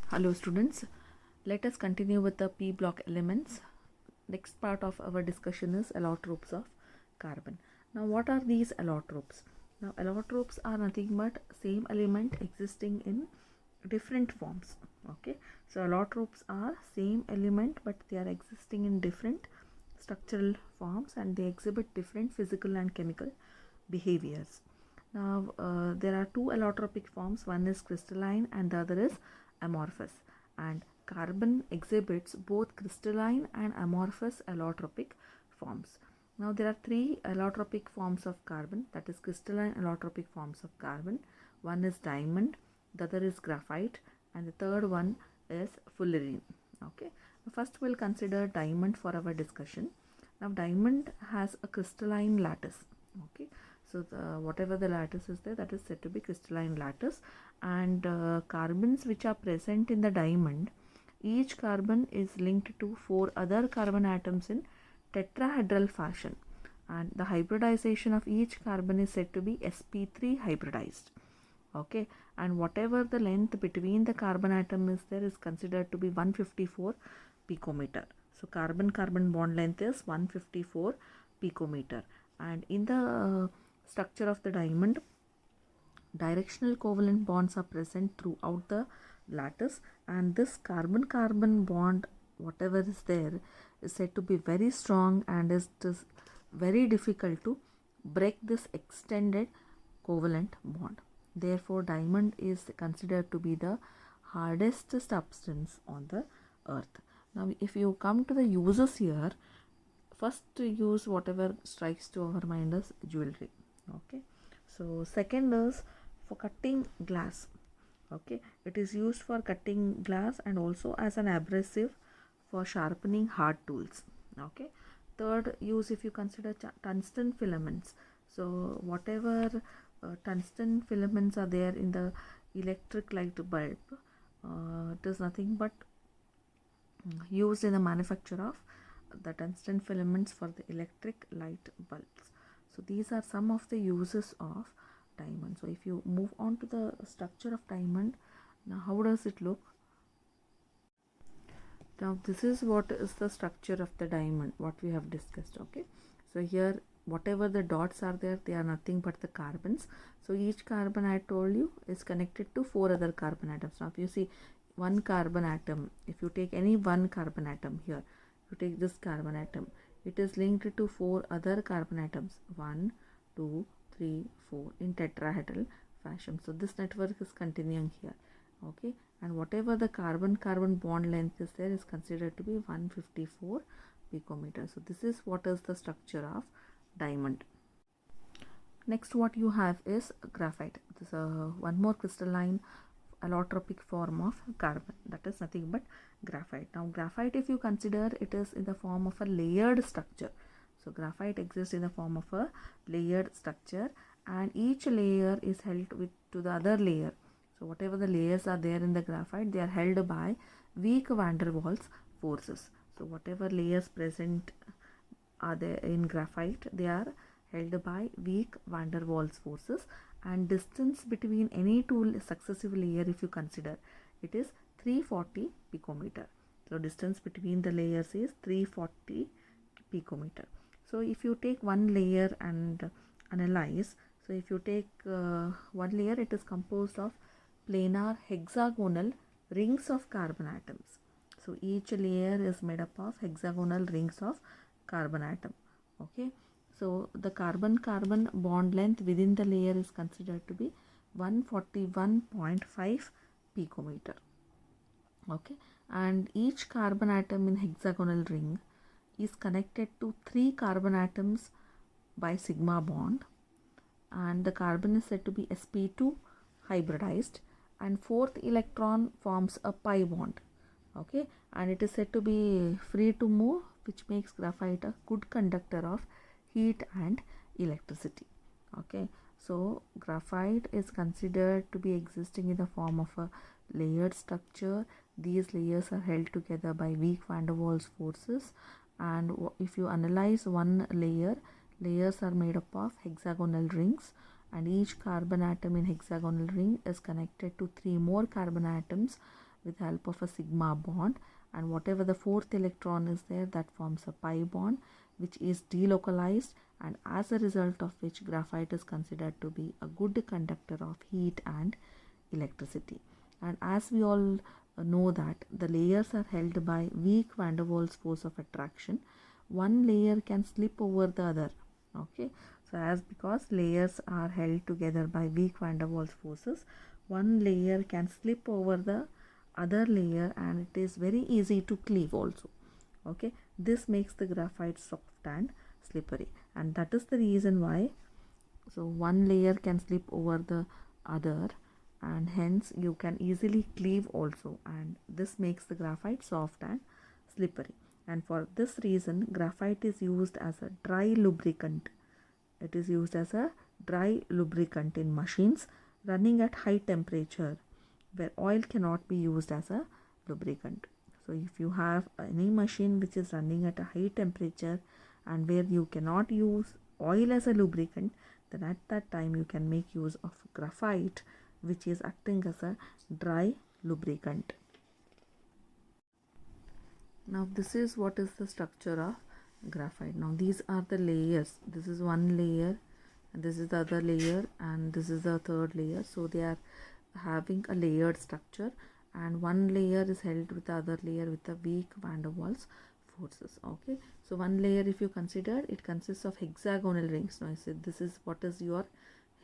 Hello students, let us continue with the p block elements. Next part of our discussion is allotropes of carbon. Now what are these allotropes? Now allotropes are nothing but same element existing in different forms. Okay, so allotropes are same element but they are existing in different structural forms and they exhibit different physical and chemical behaviors. Now there are two allotropic forms, one is crystalline and the other is amorphous, and carbon exhibits both crystalline and amorphous allotropic forms. Now there are three allotropic forms of carbon, that is crystalline allotropic forms of carbon. One is diamond, the other is graphite, and the third one is fullerene. Okay, first we'll consider diamond for our discussion. Now diamond has a crystalline lattice. Okay, so whatever the lattice is there, that is said to be crystalline lattice, and carbons which are present in the diamond, each carbon is linked to 4 other carbon atoms in tetrahedral fashion, and the hybridization of each carbon is said to be sp3 hybridized. Okay, and whatever the length between the carbon atom is there is considered to be 154 picometer. So carbon carbon bond length is 154 picometer, and in the structure of the diamond, directional covalent bonds are present throughout the lattice, and this carbon carbon bond whatever is there is said to be very strong and it is very difficult to break this extended covalent bond. Therefore diamond is considered to be the hardest substance on the earth. Now if you come to the uses here, first use whatever strikes to our mind is jewelry. Okay, so second is for cutting glass. Okay, it is used for cutting glass and also as an abrasive for sharpening hard tools. Okay, third use, if you consider tungsten filaments, so whatever tungsten filaments are there in the electric light bulb, it is nothing but used in the manufacture of the tungsten filaments for the electric light bulbs. So these are some of the uses of diamond. So if you move on to the structure of diamond, now how does it look? Now this is what is the structure of the diamond, what we have discussed. Okay, so here whatever the dots are there, they are nothing but the carbons. So each carbon, I told you, is connected to 4 other carbon atoms. Now if you see one carbon atom, if you take any one carbon atom here, you take this carbon atom, it is linked to 4 other carbon atoms, 1 2 3 4 in tetrahedral fashion. So this network is continuing here. Okay, and whatever the carbon carbon bond length is there is considered to be 154 picometer. So this is what is the structure of diamond. Next what you have is graphite. This is one more crystalline allotropic form of carbon, that is nothing but graphite. Now graphite, if you consider, it is in the form of a layered structure. So graphite exists in the form of a layered structure, and each layer is held with to the other layer. So whatever the layers are there in the graphite, they are held by weak van der Waals forces. So whatever layers present are there in graphite, they are held by weak van der Waals forces, and distance between any two successive layer, if you consider, it is 340 picometer. So distance between the layers is 340 picometer. So if you take one layer and analyze, so if you take one layer, it is composed of planar hexagonal rings of carbon atoms. So each layer is made up of hexagonal rings of carbon atom. Okay, so the carbon carbon bond length within the layer is considered to be 141.5 picometer. Okay, and each carbon atom in hexagonal ring is connected to 3 carbon atoms by sigma bond, and the carbon is said to be sp2 hybridized, and 4th electron forms a pi bond. Okay, and it is said to be free to move, which makes graphite a good conductor of heat and electricity. Okay, so graphite is considered to be existing in the form of a layered structure. These layers are held together by weak van der Waals forces, and if you analyze one layer, layers are made up of hexagonal rings, and each carbon atom in hexagonal ring is connected to 3 more carbon atoms with help of a sigma bond, and whatever the fourth electron is there, that forms a pi bond which is delocalized, and as a result of which graphite is considered to be a good conductor of heat and electricity. And as we all know that the layers are held by weak van der Waals force of attraction, one layer can slip over the other. Okay, so as because layers are held together by weak van der Waals forces, one layer can slip over the other layer and it is very easy to cleave also. Okay, this makes the graphite soft and slippery, and that is the reason why, so one layer can slip over the other and hence you can easily cleave also, and this makes the graphite soft and slippery. And for this reason graphite is used as a dry lubricant. It is used as a dry lubricant in machines running at high temperature where oil cannot be used as a lubricant. So if you have any machine which is running at a high temperature and where you cannot use oil as a lubricant, then at that time you can make use of graphite, which is acting as a dry lubricant. Now this is what is the structure of graphite. Now these are the layers. This is one layer and this is the other layer and this is the third layer. So they are having a layered structure, and one layer is held with the other layer with the weak van der Waals forces. Okay, so one layer, if you consider, it consists of hexagonal rings. Now I said this is what is your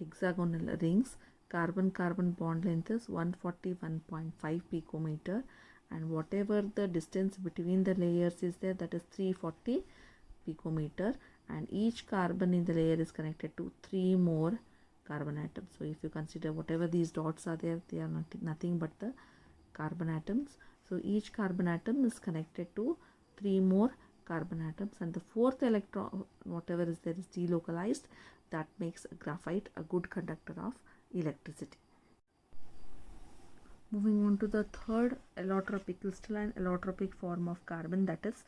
hexagonal rings. Carbon-carbon bond length is 141.5 picometer, and whatever the distance between the layers is there, that is 340 picometer, and each carbon in the layer is connected to 3 more carbon atoms. So if you consider whatever these dots are there, they are nothing but the carbon atoms. So each carbon atom is connected to 3 more carbon atoms, and the fourth electron, whatever is there, is delocalized. That makes graphite a good conductor of electricity. Moving on to the third allotropic crystalline allotropic form of carbon, that is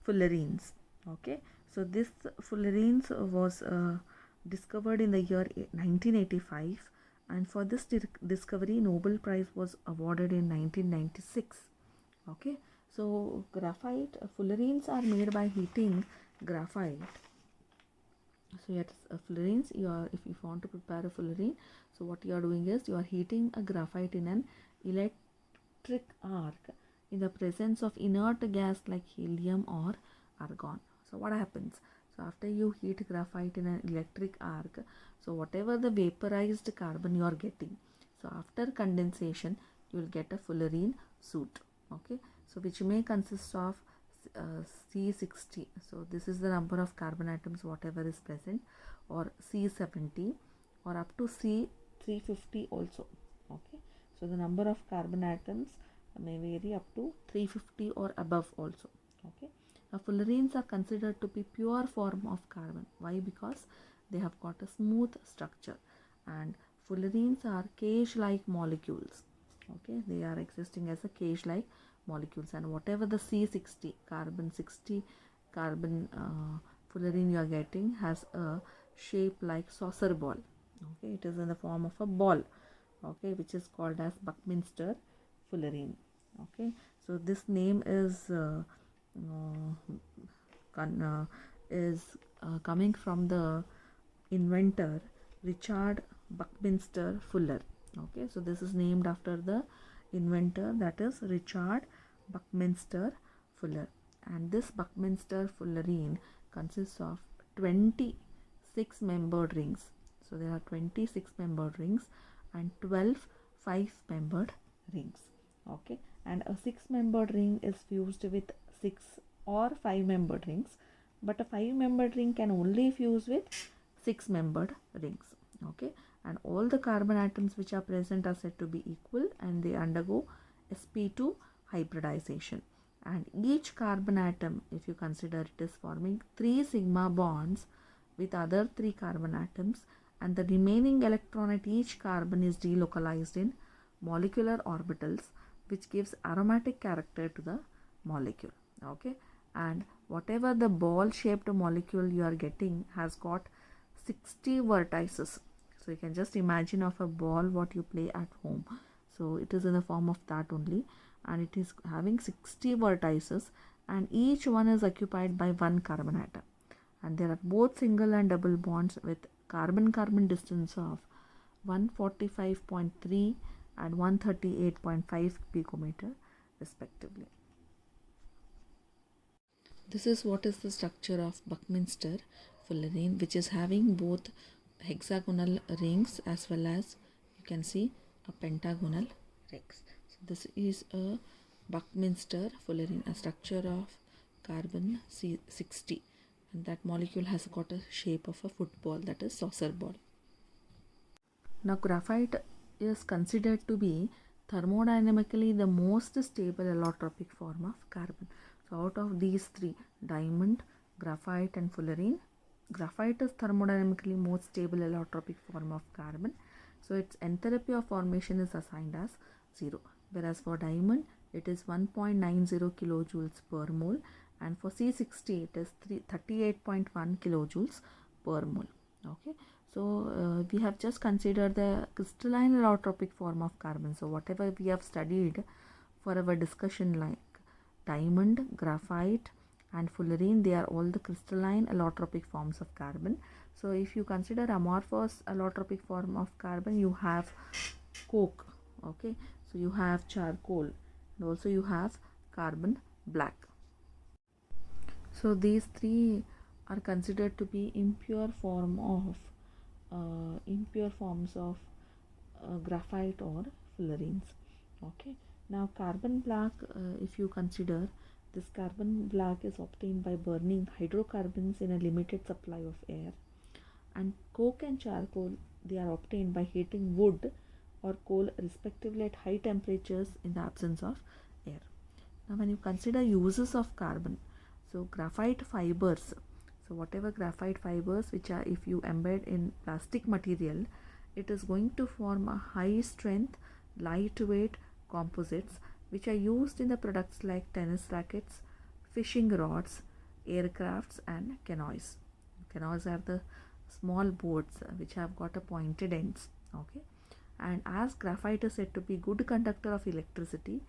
fullerenes. Okay, so this fullerenes was discovered in the year 1985, and for this discovery Nobel Prize was awarded in 1996. Okay, so graphite fullerenes are made by heating graphite. So yes, fullerenes, if you want to prepare a fullerene, so what you are doing is you are heating a graphite in an electric arc in the presence of inert gas like helium or argon. So what happens? So after you heat graphite in an electric arc, so whatever the vaporized carbon you are getting, so after condensation you will get a fullerene soot. Okay, so which may consist of C60, so this is the number of carbon atoms whatever is present, or C70, or up to C350 also. Okay, so the number of carbon atoms may vary up to 350 or above also. Okay, now fullerenes are considered to be pure form of carbon. Why? Because they have got a smooth structure, and fullerenes are cage-like molecules. Okay, they are existing as a cage-like molecules, and whatever the C60 carbon 60 carbon fullerene you are getting has a shape like saucer ball. Okay, it is in the form of a ball. Okay, which is called as Buckminster fullerene. Okay, so this name is coming from the inventor Richard Buckminster Fuller. Okay, so this is named after the inventor, that is Richard Buckminster Fuller, and this Buckminster fullerene consists of 26 membered rings. So there are 26 membered rings and 12 5-membered rings. Okay, and a 6-membered ring is fused with 6 or 5-membered rings, but a 5-membered ring can only fuse with 6-membered rings. Okay, and all the carbon atoms which are present are said to be equal, and they undergo sp2 hybridization, and each carbon atom, if you consider, it is forming 3 sigma bonds with other 3 carbon atoms, and the remaining electron at each carbon is delocalized in molecular orbitals, which gives aromatic character to the molecule. Okay, and whatever the ball shaped molecule you are getting has got 60 vertices. So you can just imagine of a ball what you play at home. So it is in the form of that only, and it is having 60 vertices, and each one is occupied by one carbon atom, and there are both single and double bonds with carbon-carbon distance of 145.3 and 138.5 picometer respectively. This is what is the structure of Buckminster fullerene, which is having both hexagonal rings as well as you can see a pentagonal rings. So this is a Buckminster fullerene, a structure of carbon 60, and that molecule has got a shape of a football, that is saucer ball. Now graphite is considered to be thermodynamically the most stable allotropic form of carbon. So out of these three, diamond, graphite and fullerene, graphite is thermodynamically most stable allotropic form of carbon. So its enthalpy of formation is assigned as 0. Whereas for diamond, it is 1.90 kilojoules per mole, and for C60 it is 38.1 kilojoules per mole. Okay. So we have just considered the crystalline allotropic form of carbon. So whatever we have studied for our discussion, like diamond, graphite and fullerene, they are all the crystalline allotropic forms of carbon. So if you consider amorphous allotropic form of carbon, you have coke. Okay, so you have charcoal, and also you have carbon black. So these three are considered to be impure forms of graphite or fullerenes. Okay, now carbon black, if you consider, this carbon black is obtained by burning hydrocarbons in a limited supply of air, and coke and charcoal, they are obtained by heating wood or coal respectively at high temperatures in the absence of air. Now when you consider uses of carbon, so graphite fibers, so whatever graphite fibers which are, if you embed in plastic material, it is going to form a high strength, lightweight composites which are used in the products like tennis rackets, fishing rods, aircrafts and canoes. Canoes are the small boats which have got a pointed ends. Okay, and as graphite is said to be good conductor of electricity,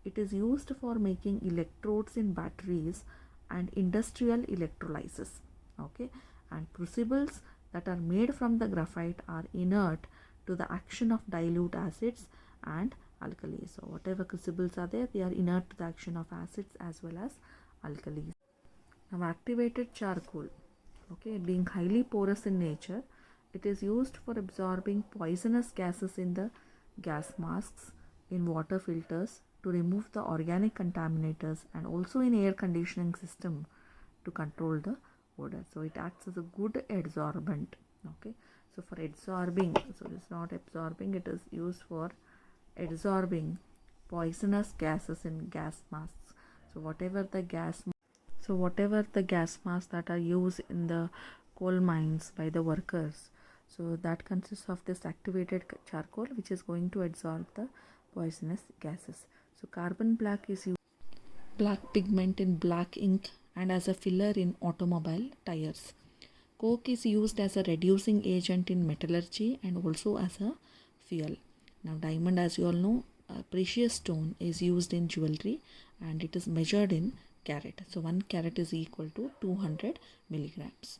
it is used for making electrodes in batteries and industrial electrolysis. Okay, and crucibles that are made from the graphite are inert to the action of dilute acids and alkalis. So whatever crucibles are there, they are inert to the action of acids as well as alkalis. Now activated charcoal, okay, being highly porous in nature, it is used for absorbing poisonous gases in the gas masks, in water filters, to remove the organic contaminators, and also in air conditioning system to control the odor. So it acts as a good adsorbent. Okay, so for adsorbing, so it's not absorbing, it is used for adsorbing poisonous gases in gas masks. So whatever the gas masks that are used in the coal mines by the workers, so that consists of this activated charcoal which is going to adsorb the poisonous gases. So carbon black is used black pigment in black ink and as a filler in automobile tires. Coke is used as a reducing agent in metallurgy and also as a fuel. Now diamond, as you all know, a precious stone, is used in jewelry and it is measured in carat. So 1 carat is equal to 200 milligrams.